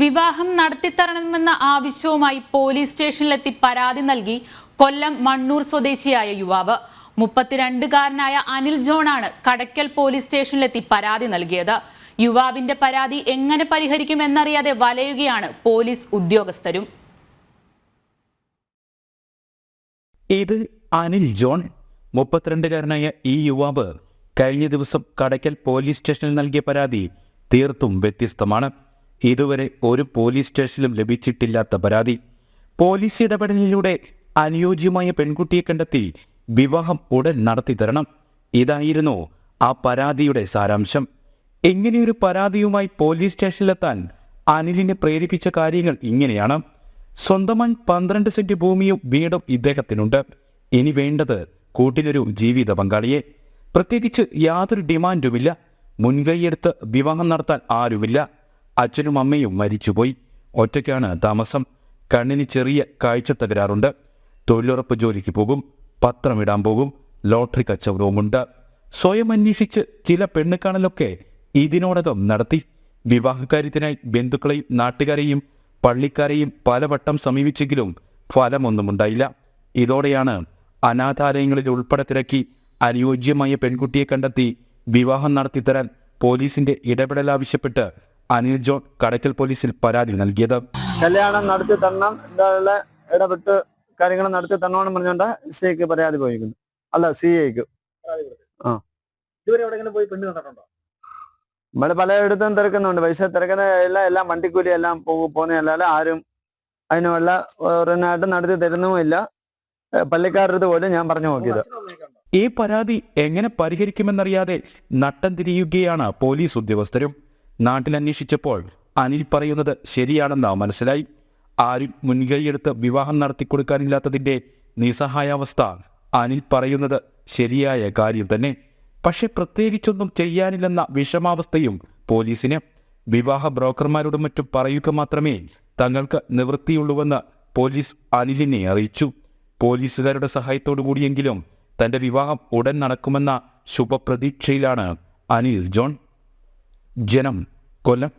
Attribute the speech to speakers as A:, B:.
A: വിവാഹം നടത്തിത്തരണമെന്ന ആവശ്യവുമായി പോലീസ് സ്റ്റേഷനിലെത്തി പരാതി നൽകി കൊല്ലം മണ്ണൂർ സ്വദേശിയായ യുവാവ് 32കാരനായ അനിൽ ജോണാണ് കടയ്ക്കൽ പോലീസ് സ്റ്റേഷനിലെത്തി പരാതി നൽകിയത്. യുവാവിന്റെ പരാതി എങ്ങനെ പരിഹരിക്കുമെന്നറിയാതെ വലയുകയാണ് പോലീസ് ഉദ്യോഗസ്ഥരും.
B: ഇത് അനിൽ ജോൺ 32കാരനായ ഈ യുവാവ് കഴിഞ്ഞ ദിവസം കടയ്ക്കൽ പോലീസ് സ്റ്റേഷനിൽ നൽകിയ പരാതി തീർത്തും വ്യത്യസ്തമാണ്. ഇതുവരെ ഒരു പോലീസ് സ്റ്റേഷനിലും ലഭിച്ചിട്ടില്ലാത്ത പരാതി. പോലീസ് ഇടപെടലിലൂടെ അനുയോജ്യമായ പെൺകുട്ടിയെ കണ്ടെത്തി വിവാഹം ഉടൻ നടത്തിത്തരണം. ഇതായിരുന്നു ആ പരാതിയുടെ സാരാംശം. ഇങ്ങനെയൊരു പരാതിയുമായി പോലീസ് സ്റ്റേഷനിലെത്താൻ അനിലിനെ പ്രേരിപ്പിച്ച കാര്യങ്ങൾ ഇങ്ങനെയാണ്. സ്വന്തമായി 12 സെന്റ് ഭൂമിയും വീടും ഇദ്ദേഹത്തിനുണ്ട്. ഇനി വേണ്ടത് കൂട്ടിനൊരു ജീവിത പങ്കാളിയെ. പ്രത്യേകിച്ച് യാതൊരു ഡിമാൻഡുമില്ല. മുൻകൈയെടുത്ത് വിവാഹം നടത്താൻ ആരുമില്ല. അച്ഛനും അമ്മയും മരിച്ചുപോയി. ഒറ്റയ്ക്കാണ് താമസം. കണ്ണിന് ചെറിയ കാഴ്ച തകരാറുണ്ട്. തൊഴിലുറപ്പ് ജോലിക്ക് പോകും, പത്രമിടാൻ പോകും, ലോട്ടറി കച്ചവടവുമുണ്ട്. സ്വയം അന്വേഷിച്ച് ചില പെണ്ണുകാണലൊക്കെ ഇതിനോടകം നടത്തി. വിവാഹകാര്യത്തിനായി ബന്ധുക്കളെയും നാട്ടുകാരെയും പള്ളിക്കാരെയും പലവട്ടം സമീപിച്ചെങ്കിലും ഫലമൊന്നുമുണ്ടായില്ല. ഇതോടെയാണ് അനാഥാലയങ്ങളിൽ ഉൾപ്പെടെ തിരക്കി അനുയോജ്യമായ പെൺകുട്ടിയെ കണ്ടെത്തി വിവാഹം നടത്തിത്തരാൻ പോലീസിന്റെ ഇടപെടൽ ആവശ്യപ്പെട്ട് അനിൽ ജോൺ കടയ്ക്കൽ പോലീസിൽ പരാതി നൽകിയത്.
C: കല്യാണം നടത്തി തരണം, ഇടപെട്ട് കാര്യങ്ങൾ നടത്തി തരണമെന്ന് പറഞ്ഞുകൊണ്ട് സിഐക്ക് പരാതി പോയിരിക്കുന്നു. അല്ല, സിഐക്ക്. നമ്മള് പലയിടത്തും തിരക്കുന്നുണ്ട്. പൈസ തിരക്കുന്ന എല്ലാം വണ്ടിക്കൂലി എല്ലാം പോകുന്നതല്ലാതെ ആരും അതിനുള്ള ഒരെണ്ണായിട്ട് നടത്തി തരുന്നുമില്ല. പള്ളിക്കാരുടെ പോലും ഞാൻ പറഞ്ഞു നോക്കിയത്.
B: ഈ പരാതി എങ്ങനെ പരിഹരിക്കുമെന്നറിയാതെ നട്ടം തിരിയുകയാണ് പോലീസ് ഉദ്യോഗസ്ഥരും. നാട്ടിൽ അന്വേഷിച്ചപ്പോൾ അനിൽ പറയുന്നത് ശരിയാണെന്ന് മനസ്സിലായി. ആരും മുൻകൈയെടുത്ത് വിവാഹം നടത്തിക്കൊടുക്കാനില്ലാത്തതിന്റെ നിസ്സഹായാവസ്ഥ അനിൽ പറയുന്നത് ശരിയായ കാര്യം തന്നെ. പക്ഷെ പ്രത്യേകിച്ചൊന്നും ചെയ്യാനില്ലെന്ന വിഷമാവസ്ഥയും പോലീസിന്. വിവാഹ ബ്രോക്കർമാരോടും മറ്റും പറയുക മാത്രമേ തങ്ങൾക്ക് നിവൃത്തിയുള്ളൂവെന്ന് പോലീസ് അനിലിനെ അറിയിച്ചു. പോലീസുകാരുടെ സഹായത്തോടു കൂടിയെങ്കിലും തന്റെ വിവാഹം ഉടൻ നടക്കുമെന്ന ശുഭപ്രതീക്ഷയിലാണ് അനിൽ ജോൺ. ജനം, കൊല്ലം.